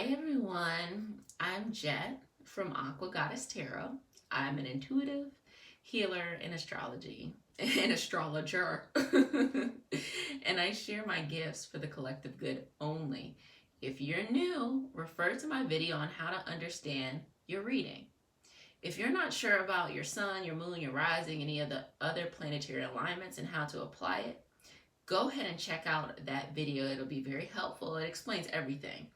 Hi everyone, I'm Jet from Aqua Goddess Tarot. I'm an intuitive healer in astrology, an astrologer, and I share my gifts for the collective good only. If you're new, refer to my video on how to understand your reading. If you're not sure about your sun, your moon, your rising, any of the other planetary alignments and how to apply it, go ahead and check out that video. It'll be very helpful. It explains everything.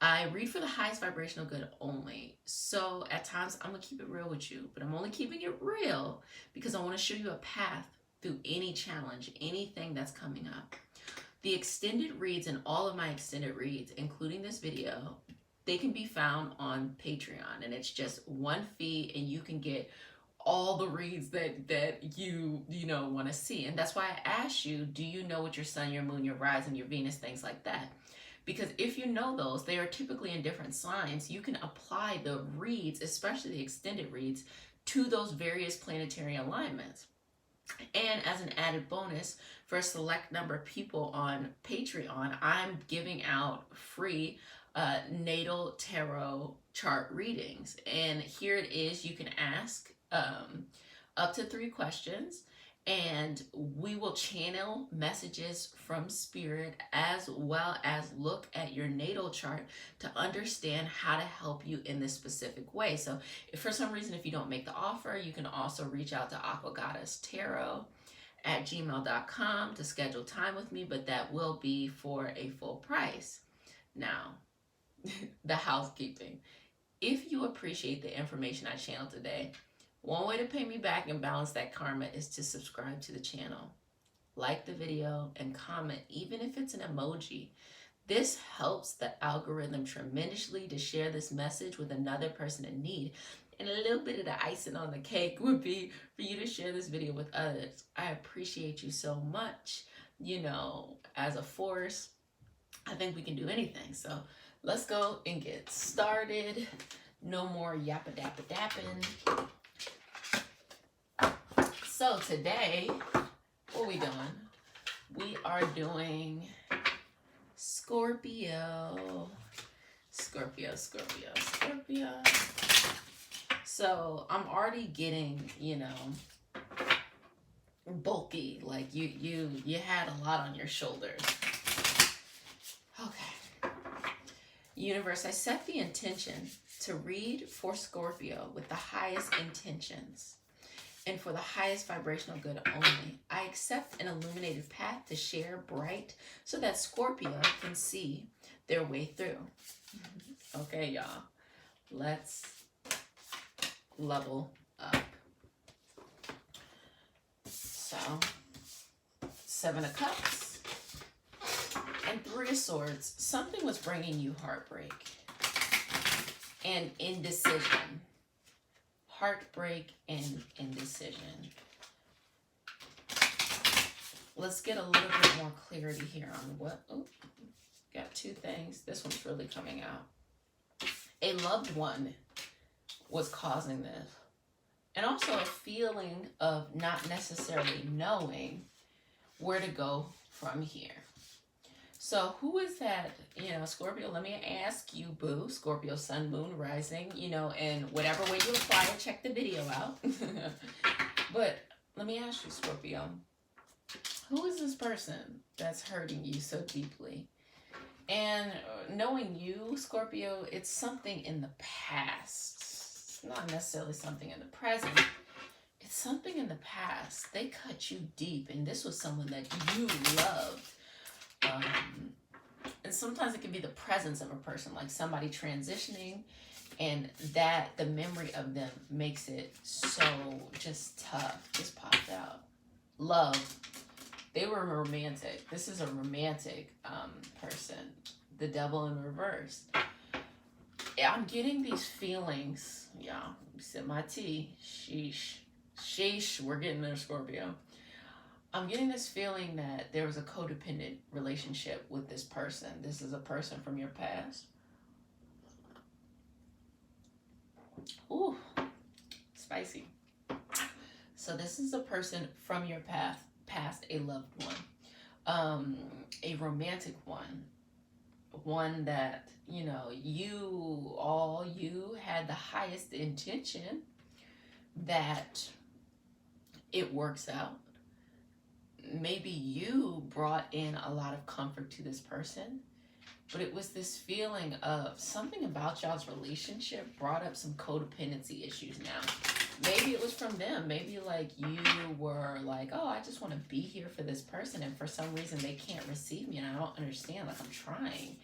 I read for the highest vibrational good only. So at times I'm going to keep it real with you, but I'm only keeping it real because I want to show you a path through any challenge, anything that's coming up. The extended reads and all of my extended reads, including this video, they can be found on Patreon, and it's just one fee and you can get all the reads that you want to see. And that's why I asked you, do you know what your sun, your moon, your rising, your Venus, things like that? Because if you know those, they are typically in different signs. You can apply the reads, especially the extended reads, to those various planetary alignments. And as an added bonus, for a select number of people on Patreon, I'm giving out free natal tarot chart readings. And here it is. You can ask up to 3 questions, and we will channel messages from spirit as well as look at your natal chart to understand how to help you in this specific way. So if for some reason, if you don't make the offer, you can also reach out to aquagoddesstarot@gmail.com to schedule time with me, but that will be for a full price. Now, the housekeeping. If you appreciate the information I channeled today, one way to pay me back and balance that karma is to subscribe to the channel, like the video, and comment, even if it's an emoji. This helps the algorithm tremendously to share this message with another person in need. And a little bit of the icing on the cake would be for you to share this video with others. I appreciate you so much. You know, as a force, I think we can do anything. So let's go and get started. No more yappa dappa dapping. So today, what are we doing? We are doing Scorpio. Scorpio. So I'm already getting, bulky. Like you had a lot on your shoulders. Okay. Universe, I set the intention to read for Scorpio with the highest intentions and for the highest vibrational good only. I accept an illuminated path to share bright so that Scorpio can see their way through. Okay, y'all. Let's level up. So, 7 of Cups and 3 of Swords. Something was bringing you heartbreak and indecision. Heartbreak and indecision. Let's get a little bit more clarity here on what... Oh, got 2 things. This one's really coming out. A loved one was causing this. And also a feeling of not necessarily knowing where to go from here. So who is that, Scorpio? Let me ask you, boo. Scorpio, sun, moon, rising, and whatever way you apply it, check the video out. But let me ask you, Scorpio, who is this person that's hurting you so deeply? And knowing you, Scorpio, it's something in the past. It's not necessarily something in the present. It's something in the past. They cut you deep, and this was someone that you loved. And sometimes it can be the presence of a person, like somebody transitioning, and that the memory of them makes it so just tough. Just popped out. Love. They were romantic. This is a romantic person. The devil in reverse. I'm getting these feelings. Yeah, sip my tea. Sheesh. Sheesh. We're getting there, Scorpio. I'm getting this feeling that there was a codependent relationship with this person. This is a person from your past. Ooh, spicy. So this is a person from your past, a loved one, a romantic one. one that, you had the highest intention that it works out. Maybe you brought in a lot of comfort to this person, but it was this feeling of something about y'all's relationship brought up some codependency issues now. Maybe it was from them. Maybe like you were like, oh, I just want to be here for this person, and for some reason they can't receive me, and I don't understand. Like, I'm trying.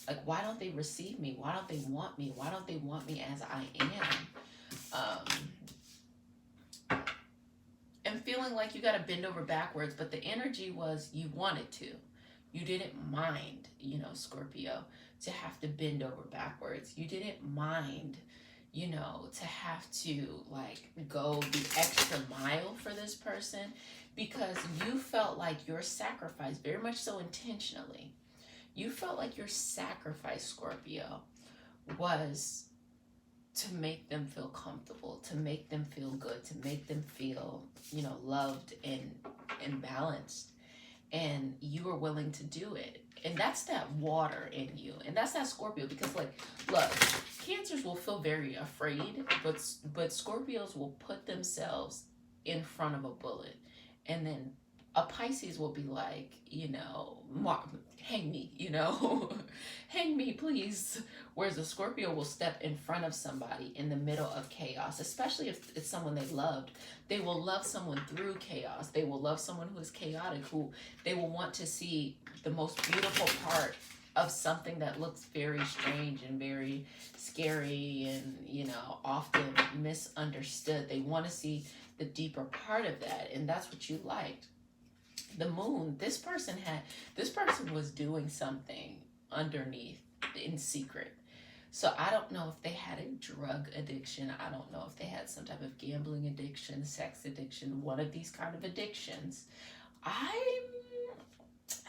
Like, why don't they receive me? Why don't they want me? Why don't they want me as I am? And feeling like you got to bend over backwards, but the energy was you wanted to. You didn't mind, Scorpio, to have to bend over backwards. You didn't mind, to have to like go the extra mile for this person, because you felt like your sacrifice, very much so intentionally, you felt like your sacrifice, Scorpio, was to make them feel comfortable, to make them feel good, to make them feel, loved and balanced. And you were willing to do it. And that's that water in you. And that's that Scorpio. Because, like, look, Cancers will feel very afraid, but Scorpios will put themselves in front of a bullet. And then a Pisces will be like, hang me, hang me, please. Whereas a Scorpio will step in front of somebody in the middle of chaos, especially if it's someone they loved. They will love someone through chaos. They will love someone who is chaotic, who they will want to see the most beautiful part of something that looks very strange and very scary and, often misunderstood. They want to see the deeper part of that, and that's what you liked. The moon, this person was doing something underneath in secret. So I don't know if they had a drug addiction. I don't know if they had some type of gambling addiction, sex addiction, one of these kind of addictions. I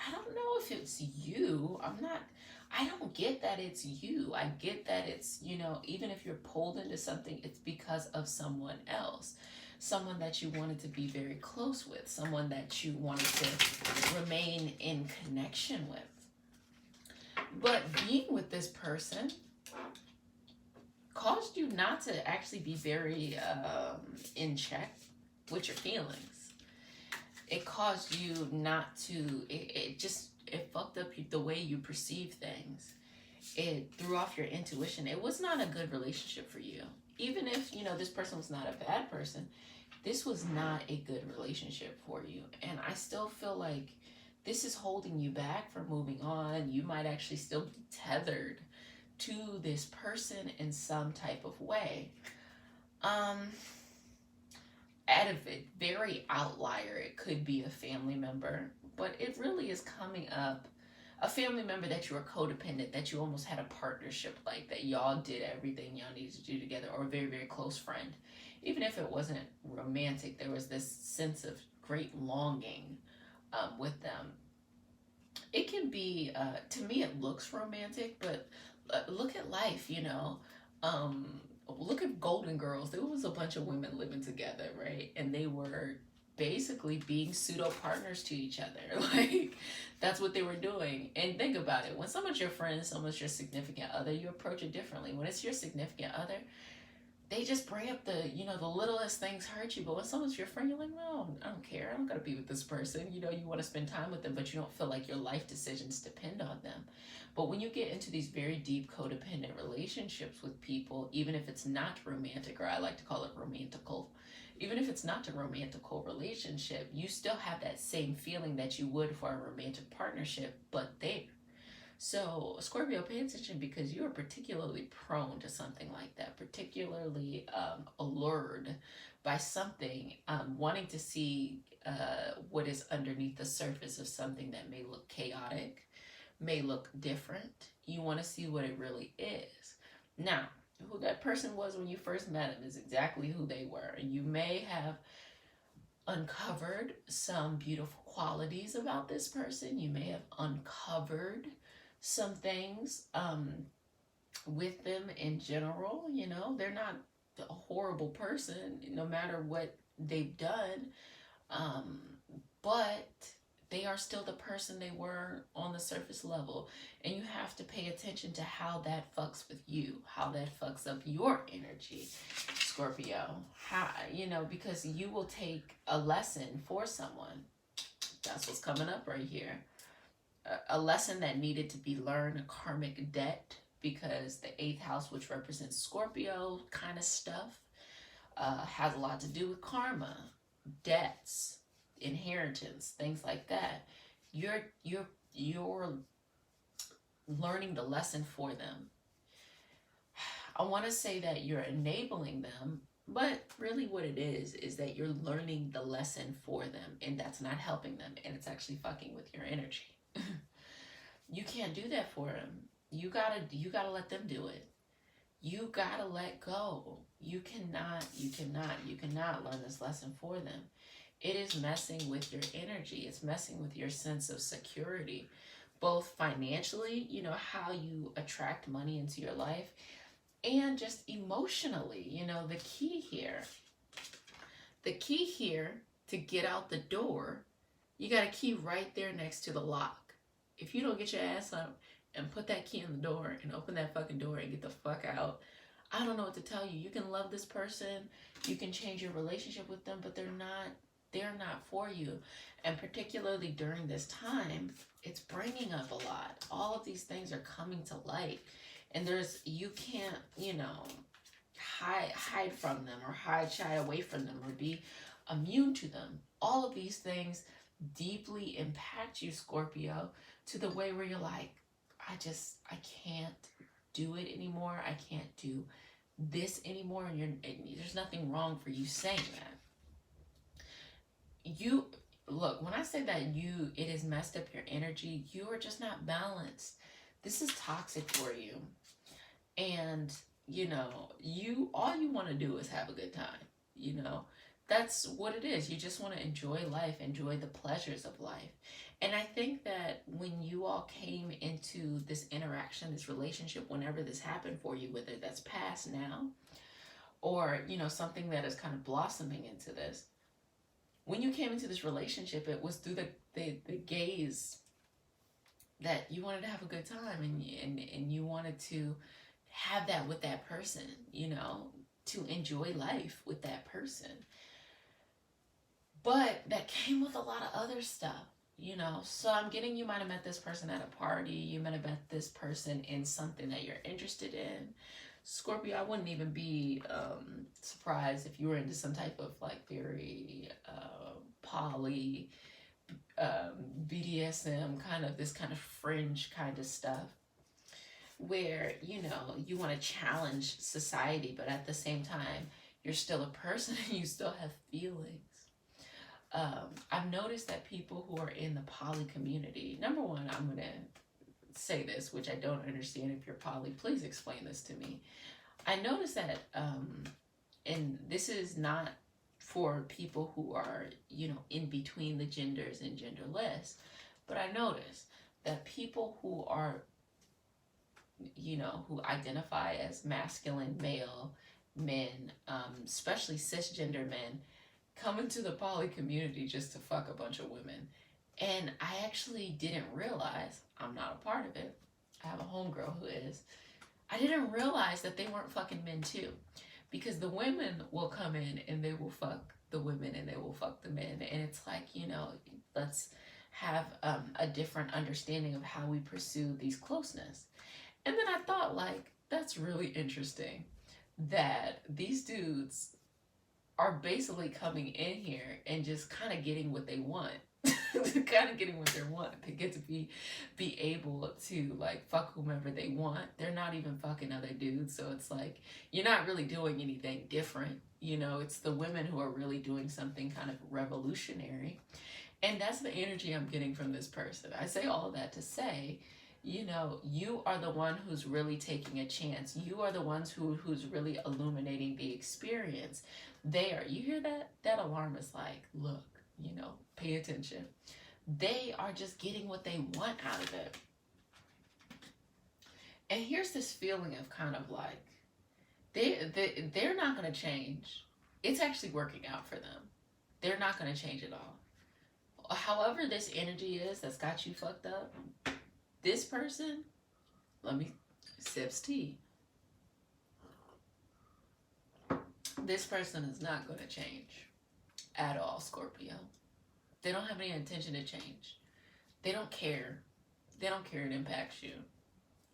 don't know if it's you. I don't get that it's you. I get that it's, even if you're pulled into something, it's because of someone else. Someone that you wanted to be very close with, someone that you wanted to remain in connection with. But being with this person caused you not to actually be very in check with your feelings. It caused you not to, it fucked up the way you perceive things. It threw off your intuition. It was not a good relationship for you. Even if, this person was not a bad person, this was not a good relationship for you. And I still feel like this is holding you back from moving on. You might actually still be tethered to this person in some type of way. At a very outlier, it could be a family member, but it really is coming up. A family member that you were codependent, that you almost had a partnership like, that y'all did everything y'all needed to do together, or a very, very close friend. Even if it wasn't romantic, there was this sense of great longing with them. It can be, to me, it looks romantic, but look at life, look at Golden Girls. There was a bunch of women living together, right? And they were basically being pseudo partners to each other. Like, that's what they were doing. And think about it. When someone's your friend, someone's your significant other, you approach it differently. When it's your significant other, they just bring up the littlest things hurt you. But when someone's your friend, you're like, no, I don't care. I don't got to be with this person. You want to spend time with them, but you don't feel like your life decisions depend on them. But when you get into these very deep codependent relationships with people, even if it's not romantic, or I like to call it romantical, even if it's not a romantical relationship, you still have that same feeling that you would for a romantic partnership, but there. So, Scorpio, pay attention, because you are particularly prone to something like that, particularly allured by something, wanting to see what is underneath the surface of something that may look chaotic, may look different. You want to see what it really is. Now, who that person was when you first met him is exactly who they were. And you may have uncovered some beautiful qualities about this person. You may have uncovered some things with them in general. They're not a horrible person, no matter what they've done, but They are still the person they were on the surface level. And you have to pay attention to how that fucks with you, how that fucks up your energy, Scorpio. How, you know, because you will take a lesson for someone. That's what's coming up right here. A lesson that needed to be learned, a karmic debt, because the 8th house, which represents Scorpio kind of stuff, has a lot to do with karma, debts, inheritance, things like that. You're learning the lesson for them. I want to say that you're enabling them, but really what it is that you're learning the lesson for them, and that's not helping them, and it's actually fucking with your energy. You can't do that for them. You gotta let them do it. You gotta let go. You cannot learn this lesson for them. It is messing with your energy. It's messing with your sense of security, both financially, you know, how you attract money into your life, and just emotionally. You know, the key here to get out the door, you got a key right there next to the lock. If you don't get your ass up and put that key in the door and open that fucking door and get the fuck out, I don't know what to tell you. You can love this person, you can change your relationship with them, but they're not for you. And particularly during this time, it's bringing up a lot. All of these things are coming to light, and you can't, you know, hide from them, or shy away from them, or be immune to them. All of these things deeply impact you, Scorpio, to the way where you're like, I can't do it anymore. I can't do this anymore. And there's nothing wrong for you saying that. You look, when I say that it has messed up your energy, you are just not balanced. This is toxic for you. And, you know, all you want to do is have a good time. You know, that's what it is. You just want to enjoy life, enjoy the pleasures of life. And I think that when you all came into this interaction, this relationship, whenever this happened for you, whether that's past now, or, you know, something that is kind of blossoming into this, when you came into this relationship, it was through the gaze that you wanted to have a good time, and you wanted to have that with that person, you know, to enjoy life with that person. But that came with a lot of other stuff, you know. So I'm getting, you might have met this person at a party, you might have met this person in something that you're interested in. Scorpio, I wouldn't even be surprised if you were into some type of like very poly, BDSM, kind of this kind of fringe kind of stuff, where, you know, you want to challenge society, but at the same time, you're still a person and you still have feelings. I've noticed that people who are in the poly community, number one, I'm going to say this, which I don't understand. If you're poly, please explain this to me. I noticed that, and this is not for people who are, you know, in between the genders and genderless, but I noticed that people who are, you know, who identify as masculine male men, especially cisgender men, come into the poly community just to fuck a bunch of women. And I actually didn't realize, I'm not a part of it, I have a homegirl who is, I didn't realize that they weren't fucking men too. Because the women will come in and they will fuck the women and they will fuck the men. And it's like, you know, let's have a different understanding of how we pursue these closeness. And then I thought, like, that's really interesting that these dudes are basically coming in here and just kind of getting what they want. Kind of getting what they want. They get to be able to like fuck whomever they want. They're not even fucking other dudes. So it's like, you're not really doing anything different. You know, it's the women who are really doing something kind of revolutionary. And that's the energy I'm getting from this person. I say all of that to say, you know, you are the one who's really taking a chance. You are the ones who's really illuminating the experience. There, you hear that? That alarm is like, look, you know, pay attention. They are just getting what they want out of it. And here's this feeling of kind of like, they're not going to change. It's actually working out for them. They're not going to change at all. however this energy is that's got you fucked up, this person, let me sips tea. This person is not going to change at all, Scorpio. They don't have any intention to change. They don't care. They don't care it impacts you.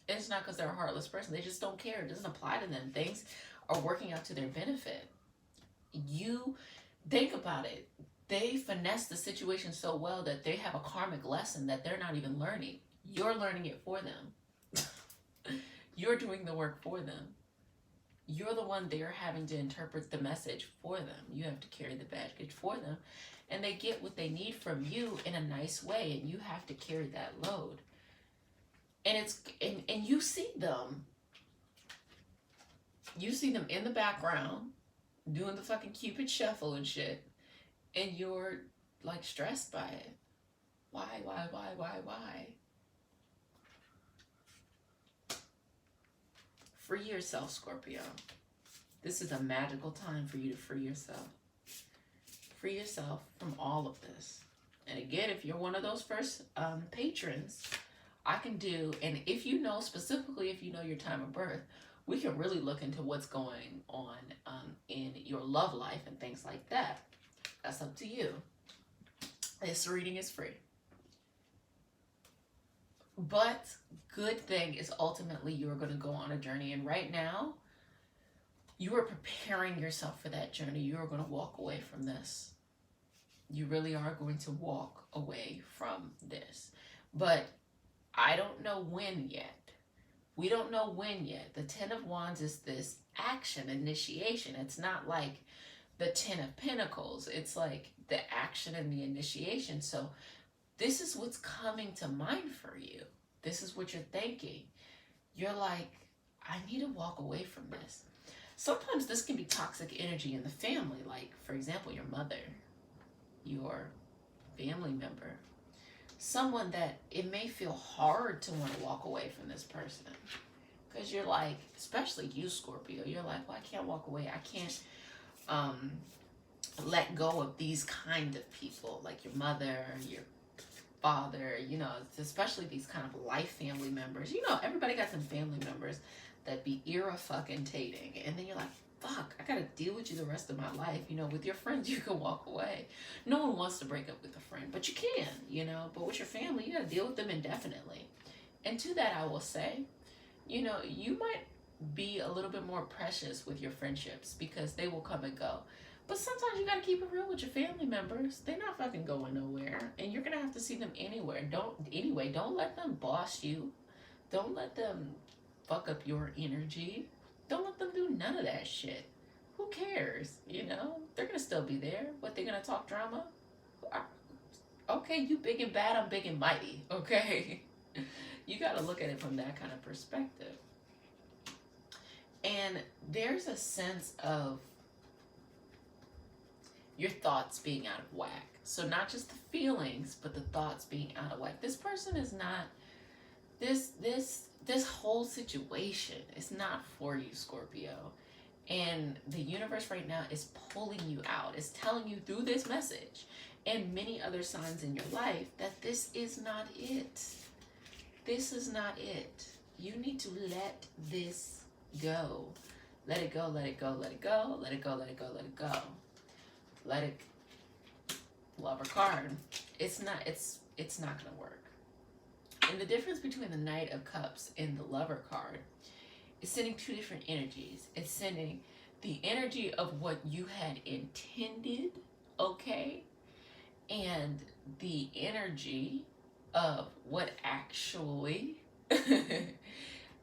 It's not because they're a heartless person. They just don't care. It doesn't apply to them. Things are working out to their benefit. You think about it. They finesse the situation so well that they have a karmic lesson that they're not even learning. You're learning it for them. You're doing the work for them. You're the one they're having to interpret the message for them. You have to carry the baggage for them. And they get what they need from you in a nice way. And you have to carry that load. And it's and you see them. You see them in the background doing the fucking Cupid shuffle and shit. And you're like stressed by it. Why? Free yourself, Scorpio. This is a magical time for you to free yourself. Free yourself from all of this. And again, if you're one of those first patrons, I can do, and if you know specifically, if you know your time of birth, we can really look into what's going on in your love life and things like that. That's up to you. This reading is free. But good thing is ultimately you are going to go on a journey. And right now, you are preparing yourself for that journey. You are going to walk away from this. You really are going to walk away from this. But I don't know when yet. We don't know when yet. The Ten of Wands is this action, initiation. It's not like the Ten of Pentacles. It's like the action and the initiation. So this is what's coming to mind for you. This is what you're thinking. You're like, I need to walk away from this. Sometimes this can be toxic energy in the family. Like, for example, your mother, your family member. Someone that it may feel hard to want to walk away from this person. Because you're like, especially you, Scorpio, you're like, well, I can't walk away. I can't let go of these kind of people, like your mother, your father, you know, especially these kind of life family members. You know, everybody got some family members that be era-fucking-tating. And then you're like, fuck, I gotta deal with you the rest of my life. You know, with your friends, you can walk away. No one wants to break up with a friend, but you can, you know. But with your family, you gotta deal with them indefinitely. And to that, I will say, you know, you might be a little bit more precious with your friendships because they will come and go. But sometimes you gotta keep it real with your family members. They're not fucking going nowhere, and you're gonna have to see them anywhere. Don't let them boss you. Don't let them fuck up your energy. Don't let them do none of that shit. Who cares? You know, they're gonna still be there. What, they're gonna talk drama? Okay, you big and bad, I'm big and mighty. Okay, you gotta look at it from that kind of perspective. And there's a sense of your thoughts being out of whack. So not just the feelings, but the thoughts being out of whack. This person is not, this whole situation is not for you, Scorpio. And the universe right now is pulling you out. It's telling you through this message and many other signs in your life that this is not it. This is not it. You need to let this go. Let it go, let it go, let it go, let it go, let it go, let it go. Let it, Lover card. It's not gonna work. And the difference between the Knight of Cups and the Lover card is sending two different energies. It's sending the energy of what you had intended, okay, and the energy of what actually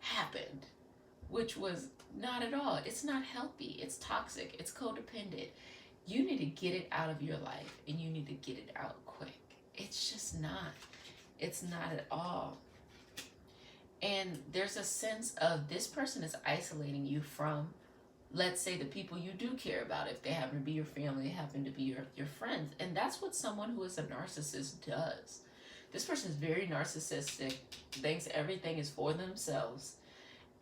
happened, which was not at all. It's not healthy. It's toxic. It's codependent. You need to get it out of your life, and you need to get it out quick. It's just not. It's not at all. And there's a sense of this person is isolating you from, let's say, the people you do care about. If they happen to be your family, they happen to be your friends. And that's what someone who is a narcissist does. This person is very narcissistic, thinks everything is for themselves.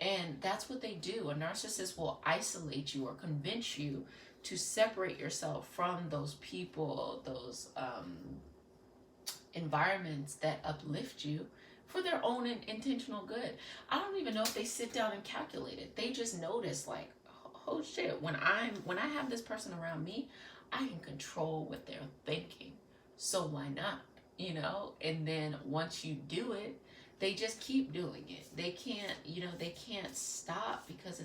And that's what they do. A narcissist will isolate you or convince you to separate yourself from those people, those environments that uplift you for their own intentional good. I don't even know if they sit down and calculate it. They just notice like, oh shit, when I have this person around me, I can control what they're thinking. So why not? You know? And then once you do it, they just keep doing it. They can't, they can't stop, because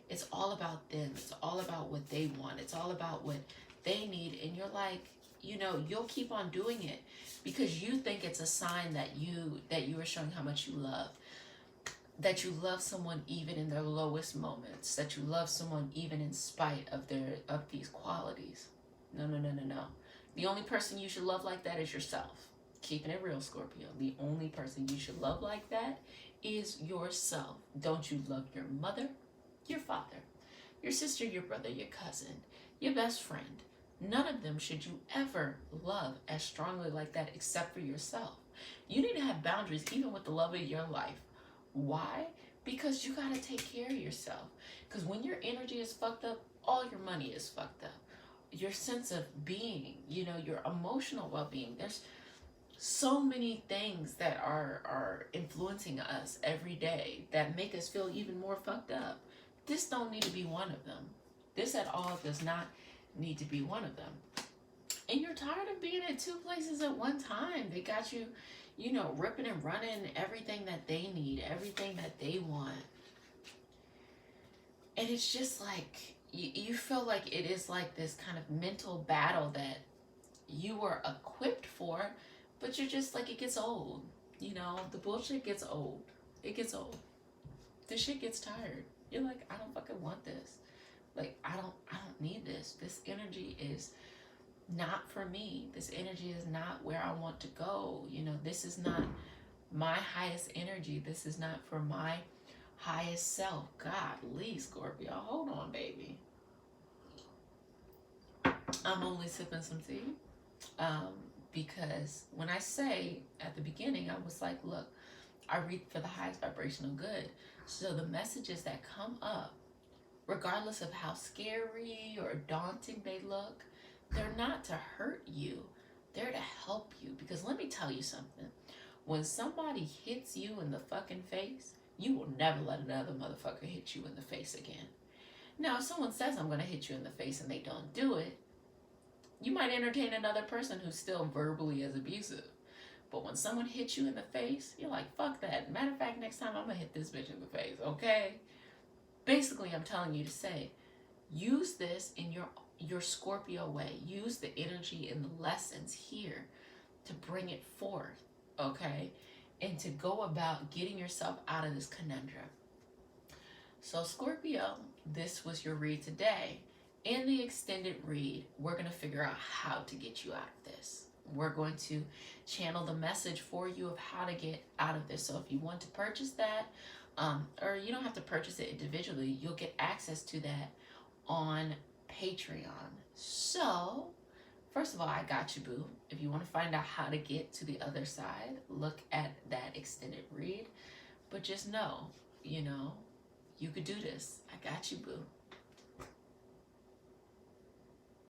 it's all about them. It's all about what they want. It's all about what they need. And you're like, you'll keep on doing it because you think it's a sign that you are showing how much you love. That you love someone even in their lowest moments. That you love someone even in spite of these qualities. No. The only person you should love like that is yourself. Keeping it real, Scorpio. The only person you should love like that is yourself. Don't you love your mother, your father, your sister, your brother, your cousin, your best friend? None of them should you ever love as strongly like that except for yourself. You need to have boundaries even with the love of your life. Why? Because you got to take care of yourself. Because when your energy is fucked up, all your money is fucked up. Your sense of being, your emotional well-being. There's so many things that are influencing us every day that make us feel even more fucked up. This don't need to be one of them. This at all does not need to be one of them. And you're tired of being at two places at one time. They got you, ripping and running everything that they need, everything that they want. And it's just like, you feel like it is like this kind of mental battle that you were equipped for, but you're just like, it gets old. The bullshit gets old. It gets old. The shit gets tired. You're like, I don't fucking want this. Like, I don't need this. This energy is not for me. This energy is not where I want to go. This is not my highest energy. This is not for my highest self. Godly, Scorpio. Hold on, baby. I'm only sipping some tea. Because when I say at the beginning, I was like, look, I read for the highest vibrational good. So the messages that come up, regardless of how scary or daunting they look, they're not to hurt you. They're to help you. Because let me tell you something. When somebody hits you in the fucking face, you will never let another motherfucker hit you in the face again. Now, if someone says, I'm going to hit you in the face, and they don't do it, you might entertain another person who's still verbally as abusive. But when someone hits you in the face, you're like, fuck that. Matter of fact, next time I'm going to hit this bitch in the face, okay? Basically, I'm telling you to say, use this in your Scorpio way. Use the energy and the lessons here to bring it forth, okay? And to go about getting yourself out of this conundrum. So Scorpio, this was your read today. In the extended read, we're going to figure out how to get you out of this. We're going to channel the message for you of how to get out of this. So if you want to purchase that, or you don't have to purchase it individually, you'll get access to that on Patreon. So, first of all, I got you, boo. If you want to find out how to get to the other side, look at that extended read. But just know, you could do this. I got you, boo.